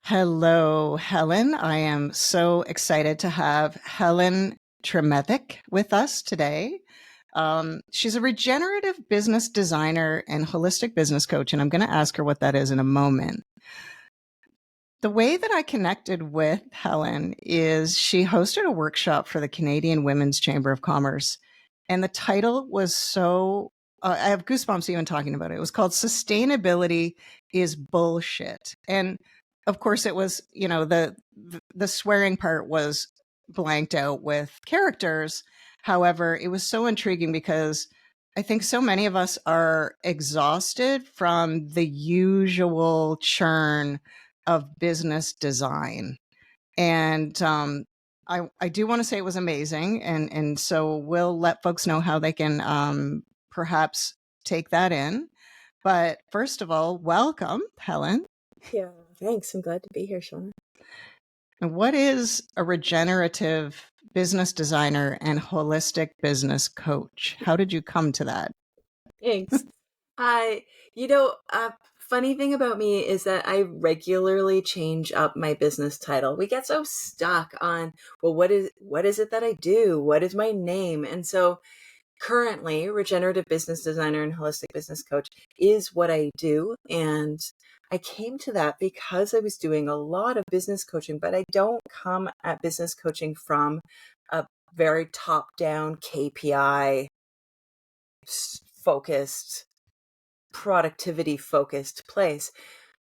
Hello, Helen. I am so excited to have Helen Tremethick with us today. She's a regenerative business designer and holistic business coach, and I'm going to ask her what that is in a moment. The way that I connected with Helen is she hosted a workshop for the Canadian Women's Chamber of Commerce, and the title was I have goosebumps even talking about it. It was called Sustainability is Bullshit. And of course it was, the swearing part was blanked out with characters. However, it was so intriguing because I think so many of us are exhausted from the usual churn of business design. And I do want to say it was amazing. And so we'll let folks know how they can perhaps take that in. But first of all, welcome, Helen. Yeah, thanks. I'm glad to be here, Shauna. And what is a regenerative business designer and holistic business coach? How did you come to that? Thanks. I, funny thing about me is that I regularly change up my business title. We get so stuck on, well, what is it that I do? What is my name? And so currently, regenerative business designer and holistic business coach is what I do. And I came to that because I was doing a lot of business coaching, but I don't come at business coaching from a very top-down KPI focused, productivity focused place.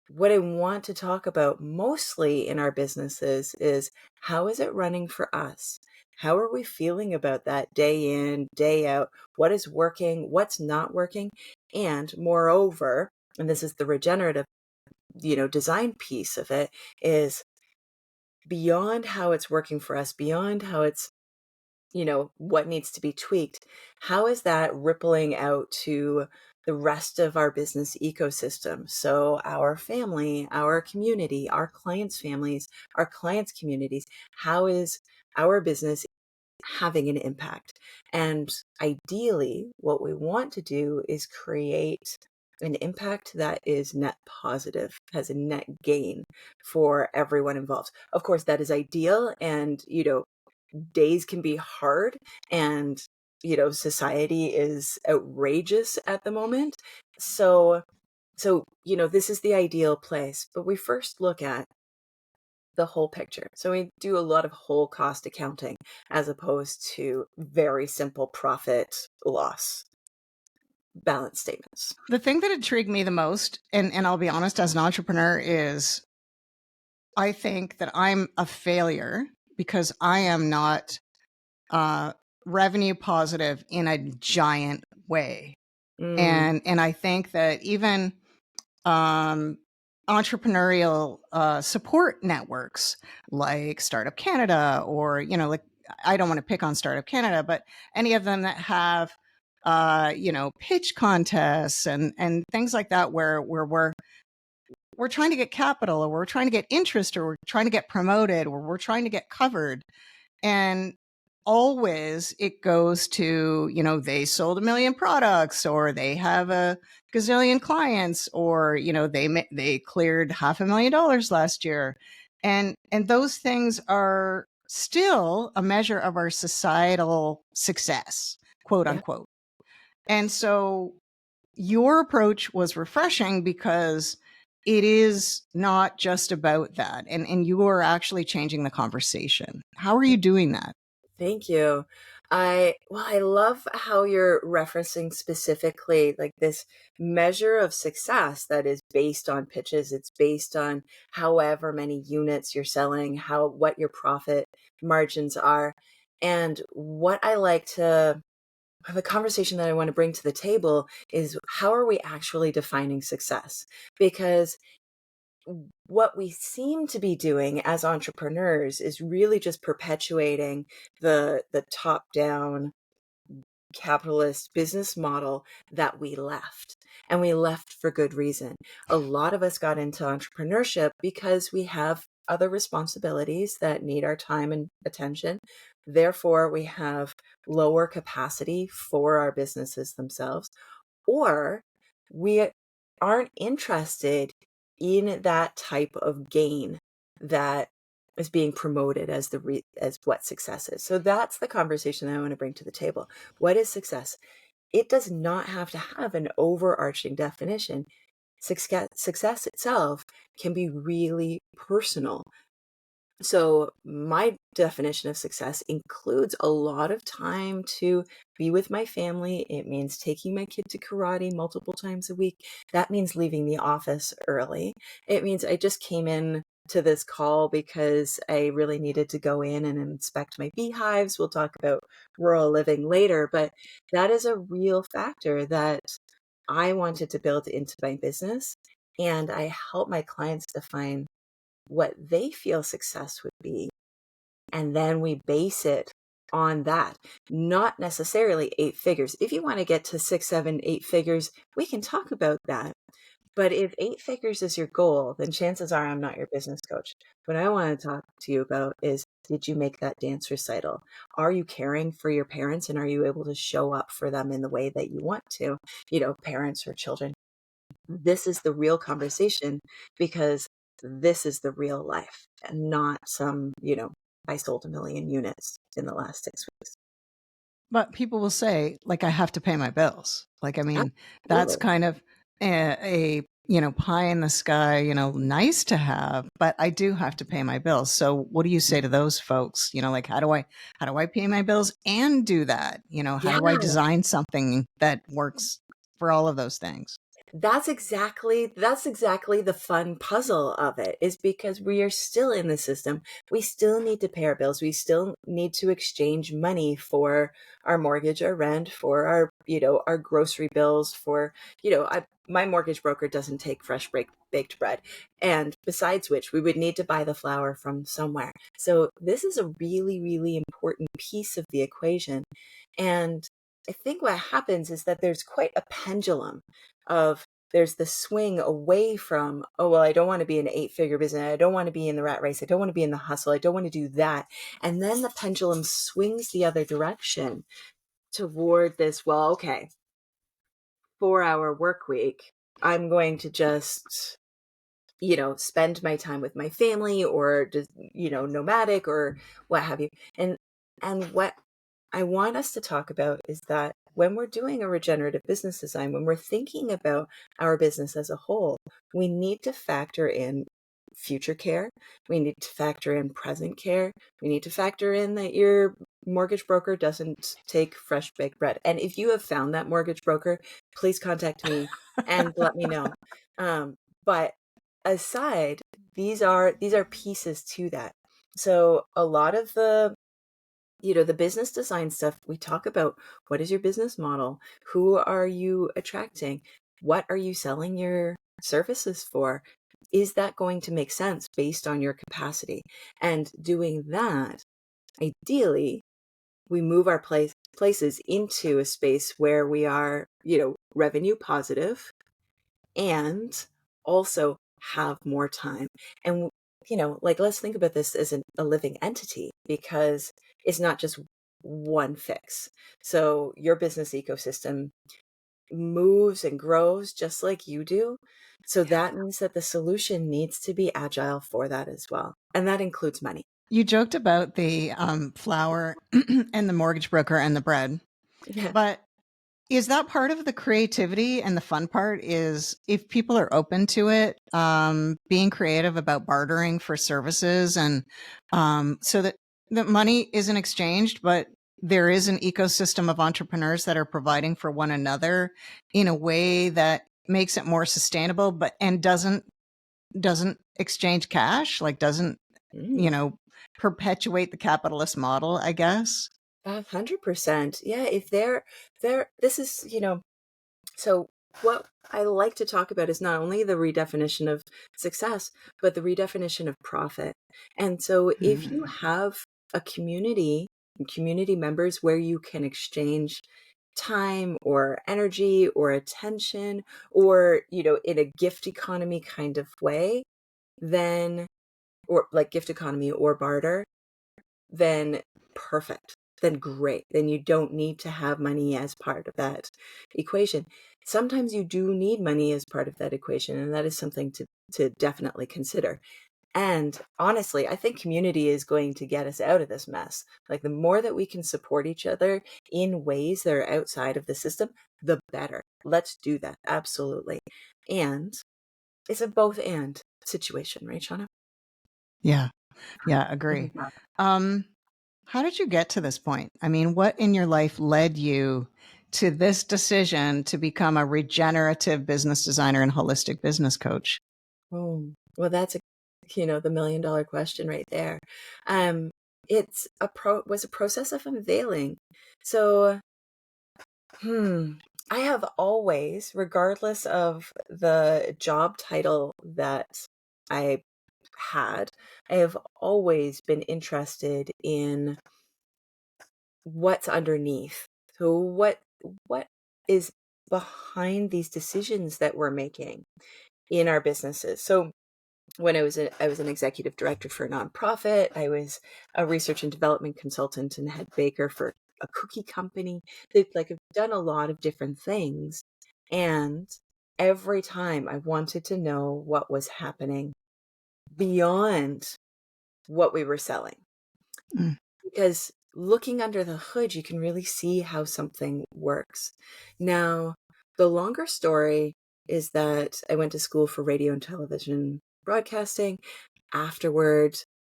What I want to talk about mostly in our businesses is how is it running for us? How are we feeling about that day in, day out? What is working? What's not working? And moreover, and this is the regenerative, design piece of it, is beyond how it's working for us, beyond how it's what needs to be tweaked. How is that rippling out to the rest of our business ecosystem? So our family, our community, our clients' families, our clients' communities, how is our business having an impact? And ideally, what we want to do is create an impact that is net positive, has a net gain for everyone involved. Of course, that is ideal. And, days can be hard, and society is outrageous at the moment. So this is the ideal place, but we first look at the whole picture. So we do a lot of whole cost accounting as opposed to very simple profit loss balance statements. The thing that intrigued me the most, and I'll be honest, as an entrepreneur, is I think that I'm a failure because I am not revenue positive in a giant way. And I think that even entrepreneurial support networks like Startup Canada, or, like, I don't want to pick on Startup Canada, but any of them that have, pitch contests and things like that, where we're trying to get capital, or we're trying to get interest, or we're trying to get promoted, or we're trying to get covered. And always it goes to, they sold 1 million products, or they have a gazillion clients, or, they cleared $500,000 last year. And those things are still a measure of our societal success, quote unquote. And so your approach was refreshing because it is not just about that. And you are actually changing the conversation. How are you doing that? Thank you. I love how you're referencing specifically like this measure of success that is based on pitches. It's based on however many units you're selling, what your profit margins are. And what I like to the conversation that I want to bring to the table is how are we actually defining success? Because what we seem to be doing as entrepreneurs is really just perpetuating the top down capitalist business model that we left, and we left for good reason. A lot of us got into entrepreneurship because we have other responsibilities that need our time and attention. Therefore, we have lower capacity for our businesses themselves, or we aren't interested in that type of gain that is being promoted as as what success is. So that's the conversation that I want to bring to the table. What is success? It does not have to have an overarching definition. Success itself can be really personal. So, my definition of success includes a lot of time to be with my family. It means taking my kid to karate multiple times a week. That means leaving the office early. It means I just came in to this call because I really needed to go in and inspect my beehives. We'll talk about rural living later, but that is a real factor that I wanted to build into my business. And I help my clients define what they feel success would be. And then we base it on that, not necessarily 8 figures. If you want to get to 6, 7, 8 figures, we can talk about that. But if 8 figures is your goal, then chances are I'm not your business coach. What I want to talk to you about is, did you make that dance recital? Are you caring for your parents, and are you able to show up for them in the way that you want to? Parents or children. This is the real conversation, because this is the real life, and not some, I sold 1 million units in the last 6 weeks. But people will say, like, I have to pay my bills. Like, I mean, that's Absolutely. kind of a pie in the sky, nice to have, but I do have to pay my bills. So what do you say to those folks? Like, how do I pay my bills and do that? How Yeah. do I design something that works for all of those things? That's exactly the fun puzzle of it, is because we are still in the system. We still need to pay our bills. We still need to exchange money for our mortgage, our rent, for our grocery bills, for, my mortgage broker doesn't take fresh baked bread. And besides which, we would need to buy the flour from somewhere. So this is a really, really important piece of the equation. And I think what happens is that there's quite a pendulum of, there's the swing away from, oh, well, I don't want to be an 8 figure business. I don't want to be in the rat race. I don't want to be in the hustle. I don't want to do that. And then the pendulum swings the other direction toward this, well, okay, 4-hour work week. I'm going to just, spend my time with my family, or just, nomadic, or what have you. And what I want us to talk about is that when we're doing a regenerative business design, when we're thinking about our business as a whole, we need to factor in future care. We need to factor in present care. We need to factor in that your mortgage broker doesn't take fresh baked bread. And if you have found that mortgage broker, please contact me and let me know. But aside, these are pieces to that. So a lot of the business design stuff, we talk about, what is your business model? Who are you attracting? What are you selling your services for? Is that going to make sense based on your capacity? And doing that, ideally, we move our places into a space where we are, revenue positive, and also have more time. And, like, let's think about this as a living entity, because it's not just one fix. So your business ecosystem moves and grows just like you do. So that means that the solution needs to be agile for that as well. And that includes money. You joked about the flour and the mortgage broker and the bread, Yeah. but is that part of the creativity? And the fun part is, if people are open to it, being creative about bartering for services, and so that the money isn't exchanged, but there is an ecosystem of entrepreneurs that are providing for one another in a way that makes it more sustainable, but and doesn't exchange cash, like doesn't, you Mm, know, perpetuate the capitalist model, I guess. 100%. Yeah. If this is, so what I like to talk about is not only the redefinition of success, but the redefinition of profit. And so if you Mm. have a community members where you can exchange time or energy or attention, or, in a gift economy kind of way, then, or like gift economy or barter, then perfect. Then great. Then you don't need to have money as part of that equation. Sometimes you do need money as part of that equation, and that is something to definitely consider. And honestly, I think community is going to get us out of this mess. Like the more that we can support each other in ways that are outside of the system, the better. Let's do that. Absolutely. And it's a both and situation, right, Shauna? Yeah. Yeah. Agree. Um, how did you get to this point? I mean, what in your life led you to this decision to become a regenerative business designer and holistic business coach? Oh, well, that's the $1 million question right there. Um, it's was a process of unveiling. So, hmm, I have always, regardless of the job title that I had, I have always been interested in what's underneath. So what is behind these decisions that we're making in our businesses? So when I was an executive director for a nonprofit. I was a research and development consultant and head baker for a cookie company. I've done a lot of different things. And every time I wanted to know what was happening beyond what we were selling. Mm. Because looking under the hood, you can really see how something works. Now, the longer story is that I went to school for radio and television broadcasting. After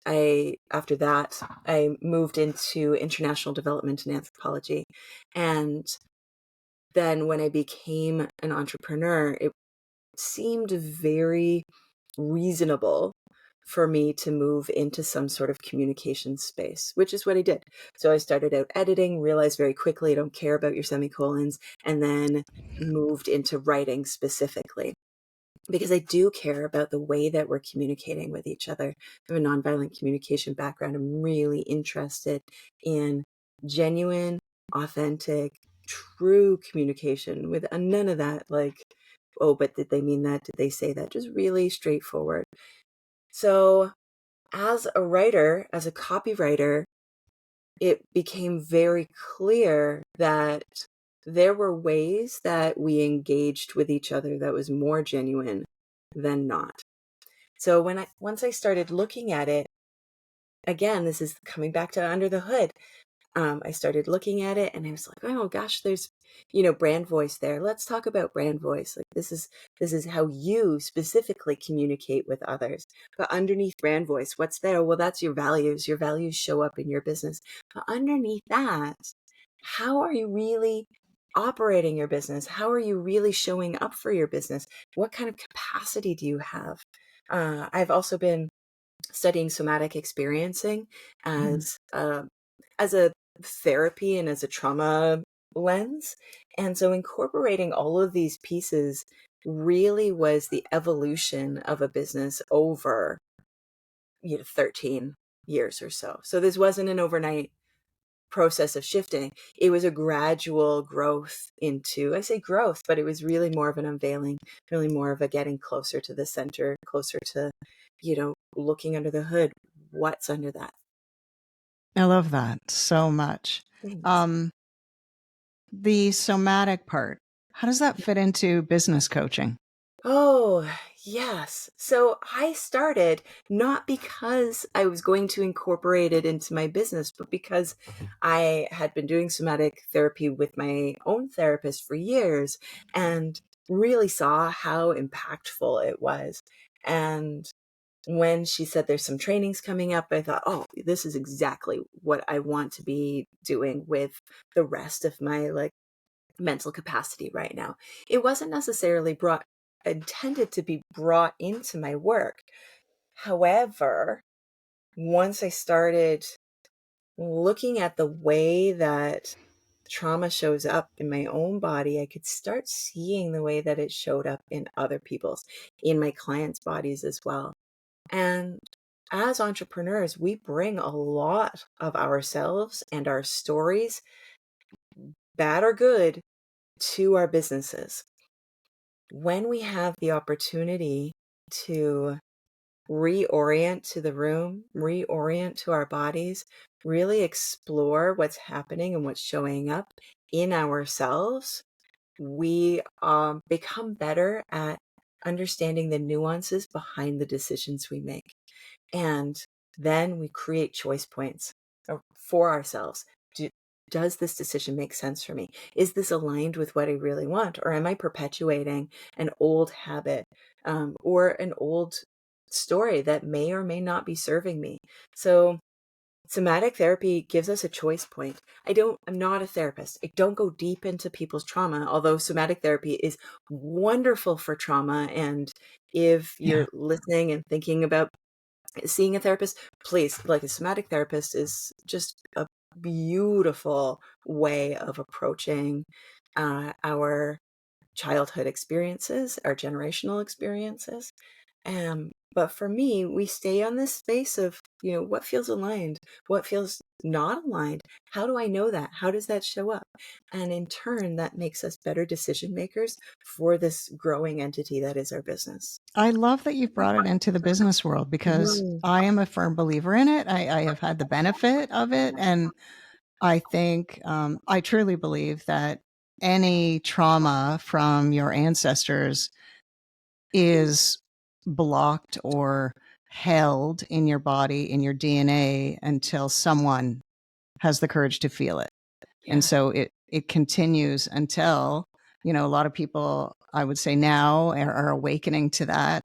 that, I moved into international development and anthropology. And then when I became an entrepreneur, it seemed very reasonable for me to move into some sort of communication space, which is what I did. So I started out editing, realized very quickly I don't care about your semicolons, and then moved into writing specifically because I do care about the way that we're communicating with each other. I have a nonviolent communication background. I'm really interested in genuine, authentic, true communication with none of that, like, oh, but did they mean that? Did they say that? Just really straightforward. So, as a writer, as a copywriter, it became very clear that there were ways that we engaged with each other that was more genuine than not. So once I started looking at it, again, this is coming back to under the hood. I started looking at it and I was like, oh gosh, there's, brand voice there. Let's talk about brand voice. Like this is how you specifically communicate with others. But underneath brand voice, what's there? Well, that's your values. Your values show up in your business. But underneath that, how are you really operating your business? How are you really showing up for your business? What kind of capacity do you have? I've also been studying somatic experiencing Mm. as a therapy and as a trauma lens. And so incorporating all of these pieces really was the evolution of a business over 13 years or so. So this wasn't an overnight process of shifting. It was a gradual growth into, I say growth, but it was really more of an unveiling, really more of a getting closer to the center, closer to, looking under the hood. What's under that? I love that so much. Thanks. Um, the somatic part, how does that fit into business coaching? Oh, yes. So I started not because I was going to incorporate it into my business, but because I had been doing somatic therapy with my own therapist for years and really saw how impactful it was. And when she said there's some trainings coming up, I thought, oh, this is exactly what I want to be doing with the rest of my mental capacity right now. It wasn't necessarily intended to be brought into my work. However, once I started looking at the way that trauma shows up in my own body, I could start seeing the way that it showed up in other people's, in my clients' bodies as well. And as entrepreneurs, we bring a lot of ourselves and our stories, bad or good, to our businesses. When we have the opportunity to reorient to the room, reorient to our bodies, really explore what's happening and what's showing up in ourselves, we become better at understanding the nuances behind the decisions we make. And then we create choice points for ourselves. Does this decision make sense for me? Is this aligned with what I really want? Or am I perpetuating an old habit, or an old story that may or may not be serving me? So somatic therapy gives us a choice point. I'm not a therapist. I don't go deep into people's trauma, although somatic therapy is wonderful for trauma. And if Yeah. you're listening and thinking about seeing a therapist, please, like, a somatic therapist is just a beautiful way of approaching our childhood experiences, our generational experiences. But for me, we stay on this space of, what feels aligned, what feels not aligned. How do I know that? How does that show up? And in turn, that makes us better decision makers for this growing entity that is our business. I love that you've brought it into the business world because Mhm. I am a firm believer in it. I have had the benefit of it. And I think, I truly believe that any trauma from your ancestors is blocked or held in your body, in your DNA, until someone has the courage to feel it. And Yeah. so it continues until, a lot of people, I would say now, are awakening to that,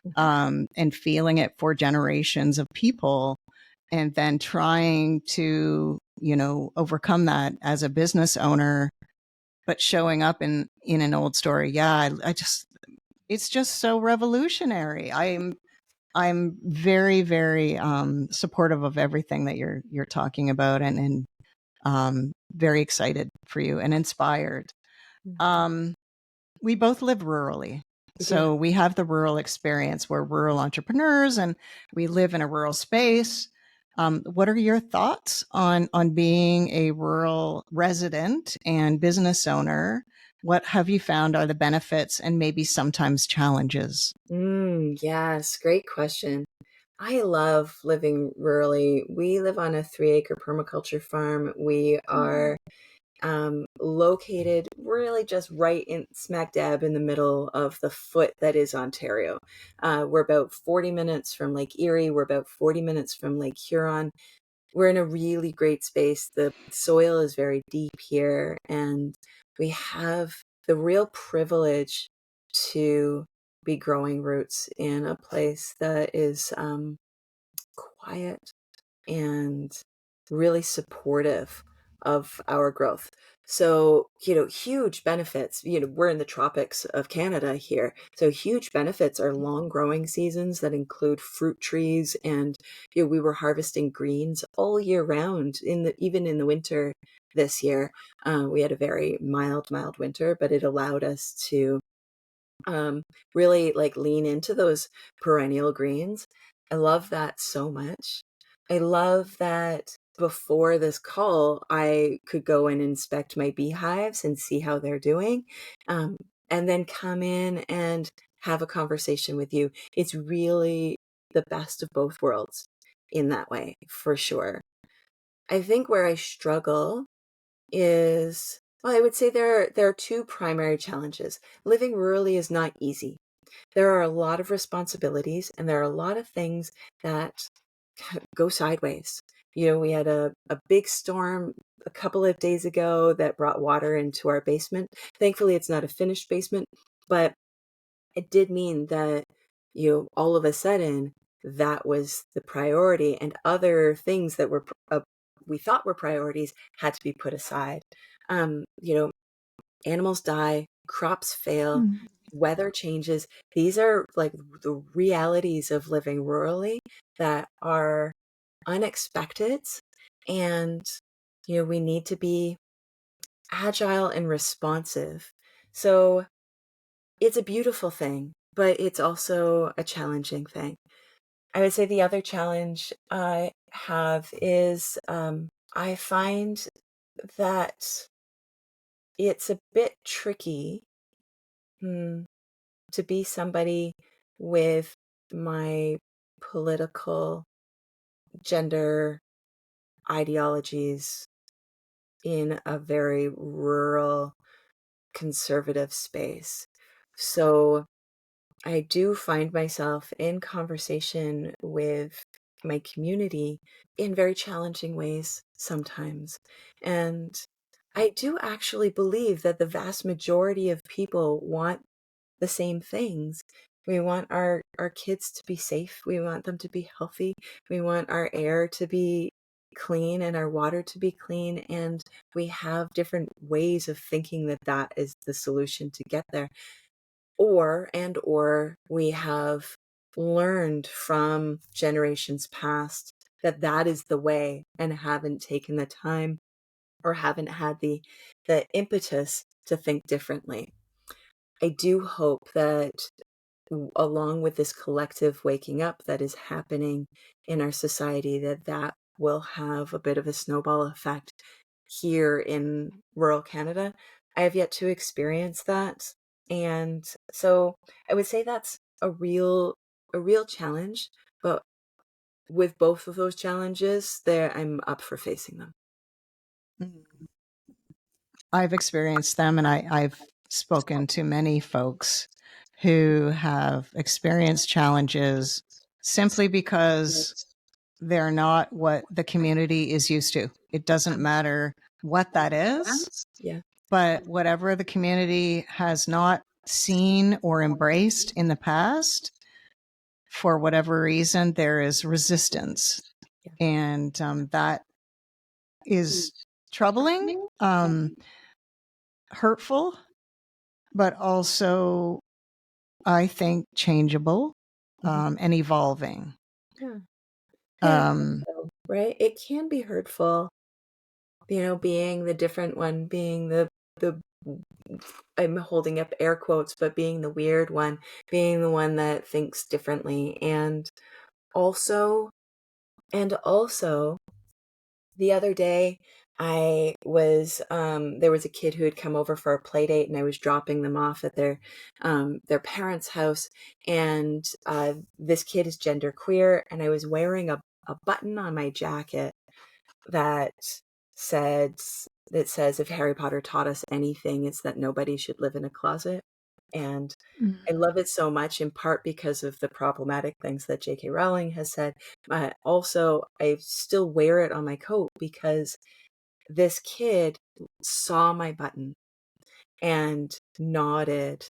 Mhm. and feeling it for generations of people, and then trying to, overcome that as a business owner, but showing up in an old story. Yeah, I just, it's just so revolutionary. I'm very, very supportive of everything that you're talking about, and very excited for you and inspired. Mhm. Um, we both live rurally. We do. So we have the rural experience. We're rural entrepreneurs and we live in a rural space. What are your thoughts on being a rural resident and business owner? What have you found are the benefits and maybe sometimes challenges? Yes, great question. I love living rurally. We live on a 3-acre permaculture farm. We are located really just right in smack dab in the middle of the foot that is Ontario. We're about 40 minutes from Lake Erie. We're about 40 minutes from Lake Huron. We're in a really great space. The soil is very deep here, and we have the real privilege to be growing roots in a place that is quiet and really supportive of our growth. So, huge benefits. We're in the tropics of Canada here. So, huge benefits are long growing seasons that include fruit trees. And, we were harvesting greens all year round, even in the winter this year. We had a very mild winter, but it allowed us to really like lean into those perennial greens. I love that so much. I love that before this call, I could go and inspect my beehives and see how they're doing, um, and then come in and have a conversation with you. It's really the best of both worlds in that way, for sure. I think where I struggle is, well, I would say there are two primary challenges. Living rurally is not easy. There are a lot of responsibilities and there are a lot of things that go sideways. We had a big storm a couple of days ago that brought water into our basement. Thankfully, it's not a finished basement, but it did mean that, all of a sudden, that was the priority, and other things that we thought were priorities had to be put aside. Um, you know, Animals die, crops fail, Mm. weather changes. These are like the realities of living rurally that are unexpected. And, we need to be agile and responsive. So it's a beautiful thing, but it's also a challenging thing. I would say the other challenge I have is, I find that it's a bit tricky, hmm, to be somebody with my political gender ideologies in a very rural conservative space. So I do find myself in conversation with my community in very challenging ways sometimes. And I do actually believe that the vast majority of people want the same things. We want our kids to be safe. We want them to be healthy. We want our air to be clean and our water to be clean. And we have different ways of thinking that that is the solution to get there. Or we have learned from generations past that that is the way and haven't taken the time or haven't had the impetus to think differently. I do hope that along with this collective waking up that is happening in our society, that that will have a bit of a snowball effect here in rural Canada. I have yet to experience that. And so I would say that's a real challenge, but with both of those challenges there, I'm up for facing them. I've experienced them, and I've spoken to many folks who have experienced challenges simply because they're not what the community is used to. It doesn't matter what that is, Yeah. but whatever the community has not seen or embraced in the past, for whatever reason, there is resistance. Yeah. And that is troubling, hurtful, but also, I think, changeable and evolving. Yeah. Yeah. Um, Right? It can be hurtful, being the different one, being the I'm holding up air quotes, but being the weird one, being the one that thinks differently. Also, and also the other day there was a kid who had come over for a play date and I was dropping them off at their parents' house. And this kid is genderqueer and I was wearing a button on my jacket that says if Harry Potter taught us anything, it's that nobody should live in a closet. And I love it so much, in part because of the problematic things that J.K. Rowling has said. But also, I still wear it on my coat because this kid saw my button and nodded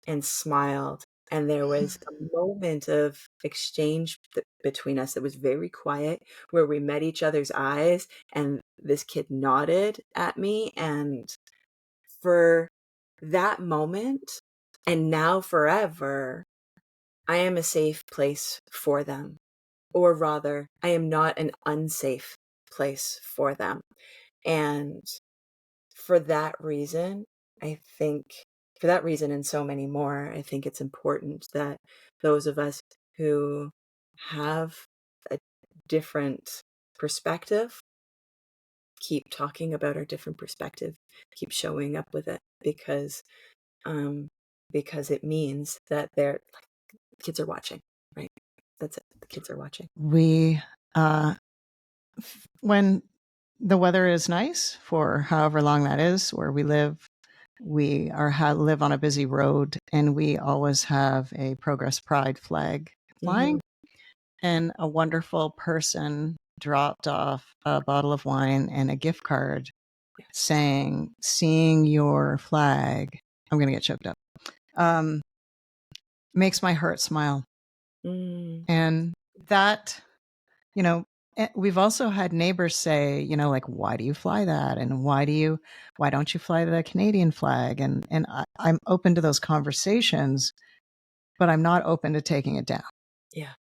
and smiled. And there was a moment of exchange between us that was very quiet, where we met each other's eyes, and this kid nodded at me. And for that moment, and now forever, I am a safe place for them. Or rather, I am not an unsafe place for them. And for that reason, I think, for that reason and so many more, I think it's important that those of us who have a different perspective keep talking about our different perspective, keep showing up with it, um, because it means that kids are watching, right? That's it. The kids are watching. we, when the weather is nice for however long that is where we live, we live on a busy road, and we always have a Progress Pride flag flying. And a wonderful person dropped off a bottle of wine and a gift card saying, "Seeing your flag," I'm going to get choked up, makes my heart smile. And that, we've also had neighbors say, like, "Why do you fly that? And why don't you fly the Canadian flag?" And I'm open to those conversations, but I'm not open to taking it down. Yeah.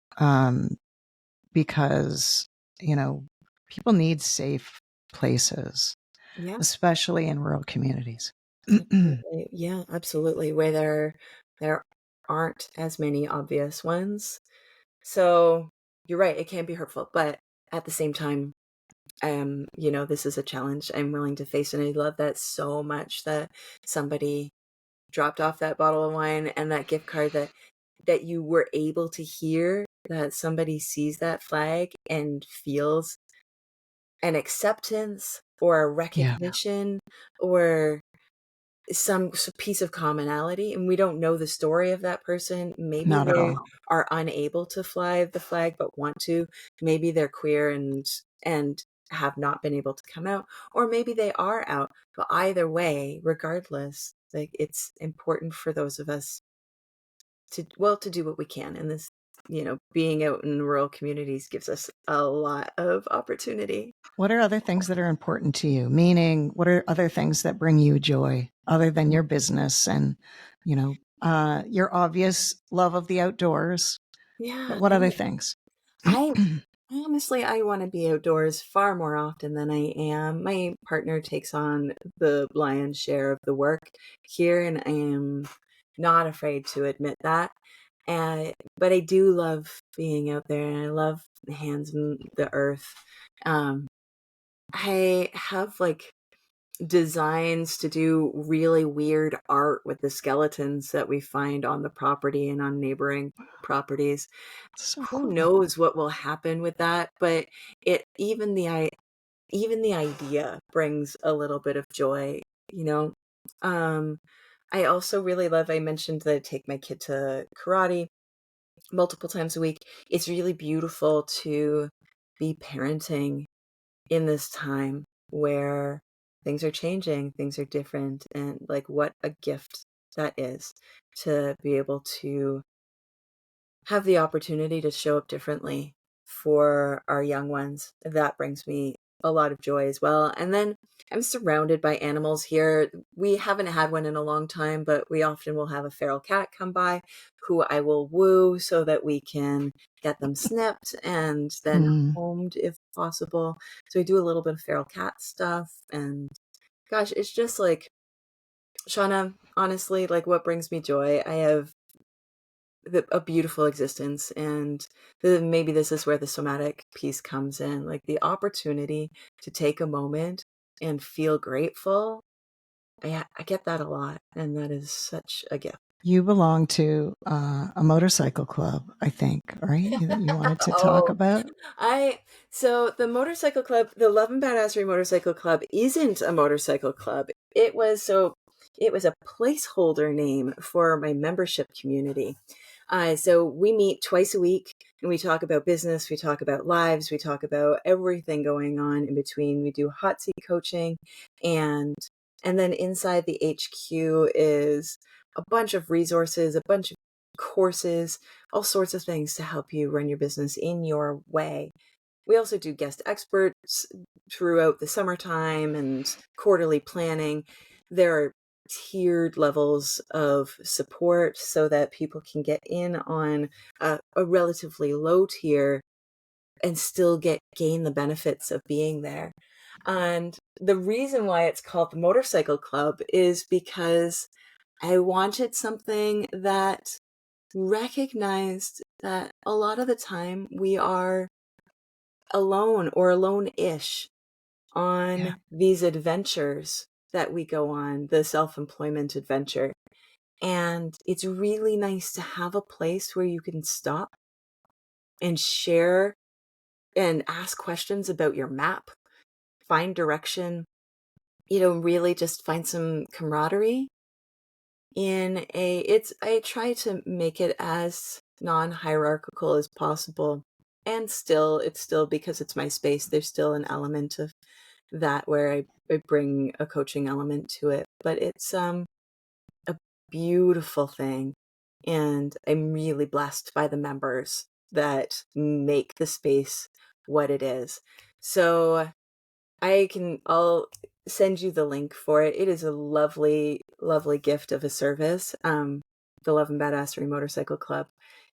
Because, people need safe places, Yeah. especially in rural communities. Absolutely. Yeah, absolutely. Where there aren't as many obvious ones. So you're right, it can be hurtful, but at the same time, this is a challenge I'm willing to face. And I love that so much that somebody dropped off that bottle of wine and that gift card, that you were able to hear that somebody sees that flag and feels an acceptance or a Yeah. recognition or some piece of commonality, and we don't know the story of that person. Maybe Not at they all. are unable to fly the flag but want to. Maybe they're queer and have not been able to come out, or maybe they are out. But either way, regardless, like, it's important for those of us to do what we can. And this, being out in rural communities gives us a lot of opportunity. What are other things that are important to you? Meaning, what are other things that bring you joy other than your business and, your obvious love of the outdoors? But Yeah, what other things? I honestly, I want to be outdoors far more often than I am. My partner takes on the lion's share of the work here, and I am not afraid to admit that. But I do love being out there, and I love the hands in the earth. Um, I have like designs to do really weird art with the skeletons that we find on the property and on neighboring properties. So Who cool. knows what will happen with that, but it even the idea brings a little bit of joy, you know. Um I also really love, I mentioned that I take my kid to karate multiple times a week. It's really beautiful to be parenting in this time where things are changing, things are different, and like, what a gift that is to be able to have the opportunity to show up differently for our young ones. That brings me a lot of joy as well. And then I'm surrounded by animals here. We haven't had one in a long time, but we often will have a feral cat come by who I will woo so that we can get them snipped and then Mm. homed if possible. So we do a little bit of feral cat stuff. And gosh, it's just like, Shauna, honestly, like, what brings me joy? I have a beautiful existence, and maybe this is where the somatic piece comes in, like the opportunity to take a moment and feel grateful. I get that a lot, and that is such a gift. You belong to a motorcycle club, I think, right? That you wanted to talk Oh, about? I so the motorcycle club, the Love and Badassery Motorcycle Club, isn't a motorcycle club. It was a placeholder name for my membership community. So we meet twice a week, and we talk about business, we talk about lives, we talk about everything going on in between. We do hot seat coaching, and and then inside the HQ is a bunch of resources, a bunch of courses, all sorts of things to help you run your business in your way. We also do guest experts throughout the summertime and quarterly planning. There are tiered levels of support so that people can get in on a relatively low tier and still gain the benefits of being there. And the reason why it's called the Motorcycle Club is because I wanted something that recognized that a lot of the time we are alone or alone-ish Yeah. on these adventures that we go on, the self-employment adventure. And it's really nice to have a place where you can stop and share and ask questions about your map, find direction, really just find some camaraderie in I try to make it as non-hierarchical as possible. And still, it's still, because it's my space, there's still an element of that where I bring a coaching element to it. But it's a beautiful thing. And I'm really blessed by the members that make the space what it is. So I'll send you the link for it. It is a lovely, lovely gift of a service. The Love and Badassery Motorcycle Club.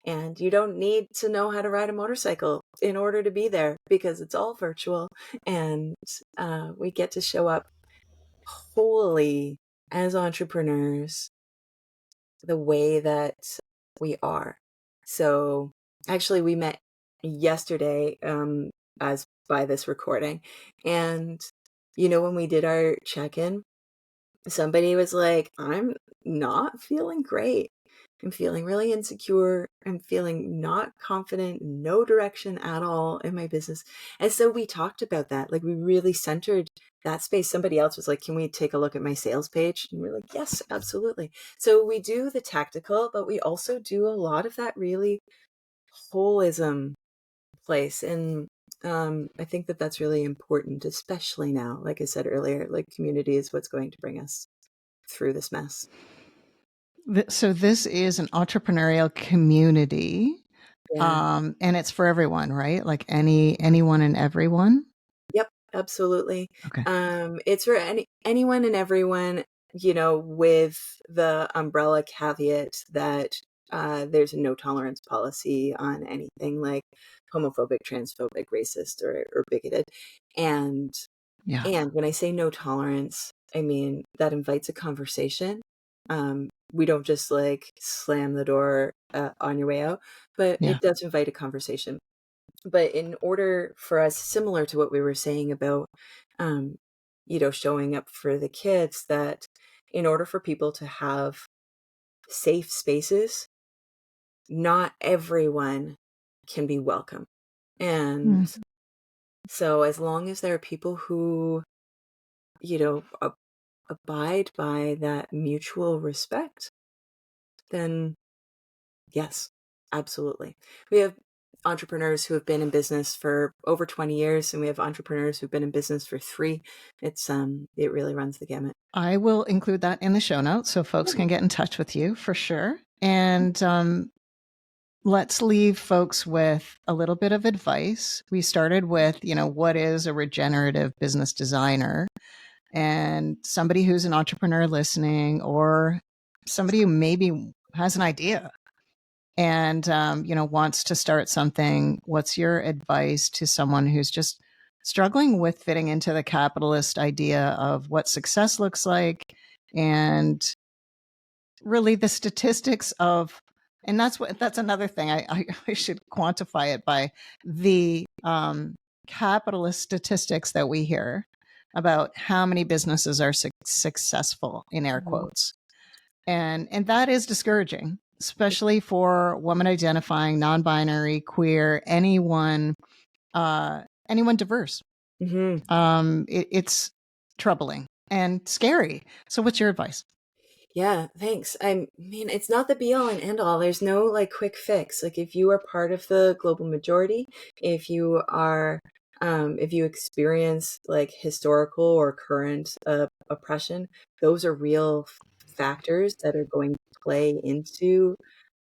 And you don't need to know how to ride a motorcycle in order to be there, because it's all virtual. And we get to show up wholly as entrepreneurs the way that we are. So actually, we met yesterday, as by this recording. And, when we did our check in, somebody was like, I'm not feeling great. I'm feeling really insecure. I'm feeling not confident, no direction at all in my business. And so we talked about that. Like we really centered that space. Somebody else was like, can we take a look at my sales page? And we're like, yes, absolutely. So we do the tactical, but we also do a lot of that really holism place. And I think that that's really important, especially now. Like I said earlier, like community is what's going to bring us through this mess. So this is an entrepreneurial community, Yeah. and it's for everyone, right? Like anyone and everyone. Yep, absolutely. Okay. It's for anyone and everyone, with the umbrella caveat that there's a no tolerance policy on anything like homophobic, transphobic, racist, or bigoted. And Yeah. and when I say no tolerance, I mean that invites a conversation. We don't just like slam the door on your way out, but Yeah. it does invite a conversation. But in order for us, similar to what we were saying about, um, showing up for the kids, that in order for people to have safe spaces, not everyone can be welcome. And Mm. so as long as there are people who, abide by that mutual respect, then yes, absolutely. We have entrepreneurs who have been in business for over 20 years, and we have entrepreneurs who've been in business for 3. It really runs the gamut. I will include that in the show notes so folks can get in touch with you for sure. And let's leave folks with a little bit of advice. We started with, what is a regenerative business designer? And somebody who's an entrepreneur listening, or somebody who maybe has an idea and wants to start something. What's your advice to someone who's just struggling with fitting into the capitalist idea of what success looks like, and really the statistics of, and that's another thing, I should quantify it by the capitalist statistics that we hear about how many businesses are successful, in air Mhm. quotes. And that is discouraging, especially for woman identifying, non-binary, queer, anyone diverse. Mhm. It's troubling and scary. So what's your advice? Yeah, thanks. I mean, it's not the be all and end all. There's no like quick fix. Like if you are part of the global majority, if you are, if you experience like historical or current oppression, those are real factors that are going to play into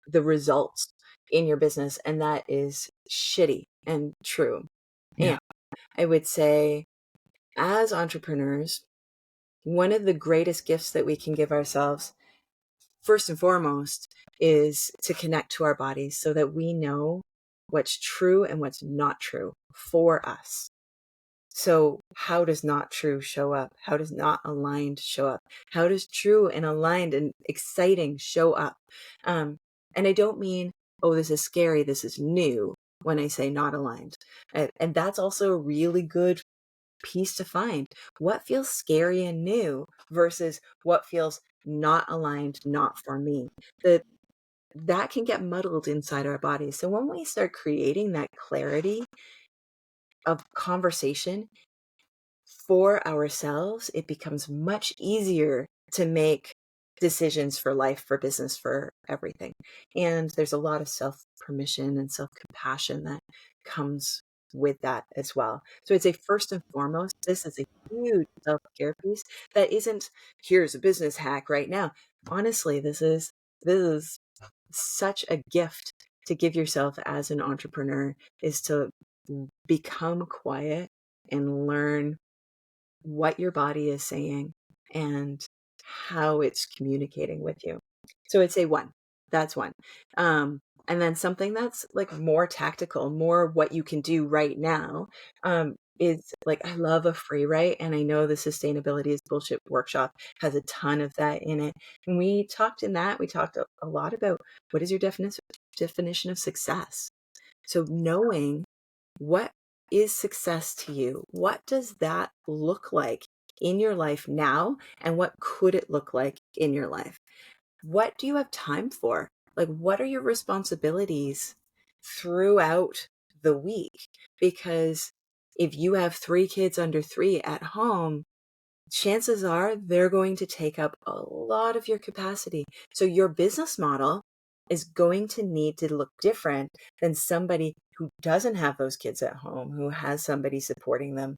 the results in your business, and that is shitty and true. Yeah. And I would say, as entrepreneurs, one of the greatest gifts that we can give ourselves, first and foremost, is to connect to our bodies so that we know what's true and what's not true for us. So, how does not true show up? How does not aligned show up? How does true and aligned and exciting show up? And I don't mean, oh, this is scary, this is new, when I say not aligned. And that's also a really good piece to find. What feels scary and new versus what feels not aligned, not for me. That can get muddled inside our bodies. So when we start creating that clarity of conversation for ourselves, it becomes much easier to make decisions for life, for business, for everything. And there's a lot of self permission and self compassion that comes with that as well. So I'd say, first and foremost, this is a huge self care piece that isn't, here's a business hack right now. Honestly, this is such a gift to give yourself as an entrepreneur, is to become quiet and learn what your body is saying and how it's communicating with you. So I'd say one, that's one. And then something that's like more tactical, more what you can do right now, is like, I love a free write. And I know the Sustainability is Bullshit workshop has a ton of that in it. And we talked a lot about what is your definition of success. So knowing what is success to you? What does that look like in your life now? And what could it look like in your life? What do you have time for? Like, what are your responsibilities throughout the week? Because if you have 3 kids under 3 at home, chances are they're going to take up a lot of your capacity. So your business model is going to need to look different than somebody who doesn't have those kids at home, who has somebody supporting them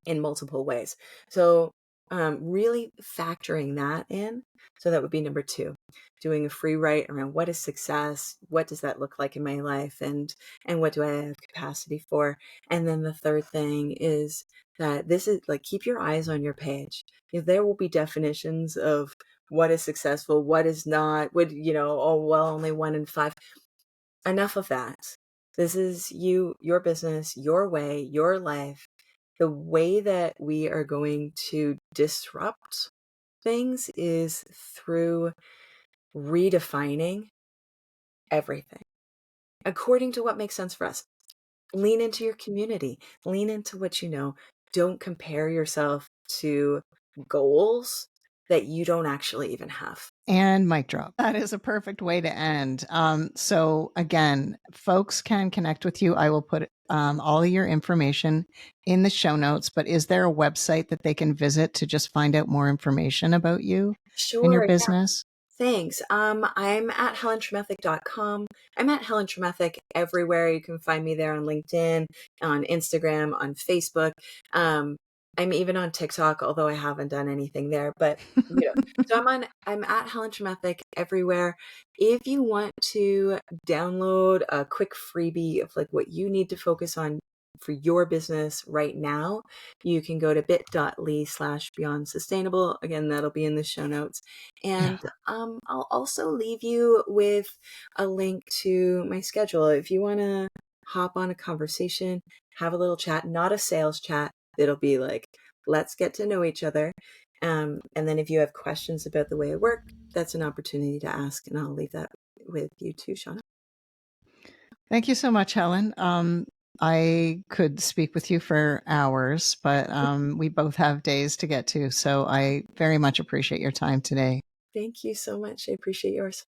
in multiple ways. So really factoring that in. So that would be number 2, doing a free write around what is success, what does that look like in my life, and what do I have capacity for. And then the third thing is that this is like, keep your eyes on your page. There will be definitions of what is successful, what is not, would, oh, well, only 1 in 5. Enough of that. This is your business, your way, your life. The way that we are going to disrupt things is through redefining everything according to what makes sense for us. Lean into your community, lean into what you know. Don't compare yourself to goals that you don't actually even have. And mic drop. That is a perfect way to end. So again, folks can connect with you. I will put all of your information in the show notes, but is there a website that they can visit to just find out more information about you and your Sure. business? Thanks. I'm at HelenTremethick.com. I'm at Helen Tremethick everywhere. You can find me there on LinkedIn, on Instagram, on Facebook. I'm even on TikTok, although I haven't done anything there. But so I'm at Helen Tremethick everywhere. If you want to download a quick freebie of like what you need to focus on for your business right now, you can go to bit.ly/beyond sustainable. Again, that'll be in the show notes. And I'll also leave you with a link to my schedule. If you want to hop on a conversation, have a little chat, not a sales chat, it'll be like, let's get to know each other. And then if you have questions about the way I work, that's an opportunity to ask. And I'll leave that with you too, Shauna. Thank you so much, Helen. I could speak with you for hours, but we both have days to get to. So I very much appreciate your time today. Thank you so much. I appreciate yours.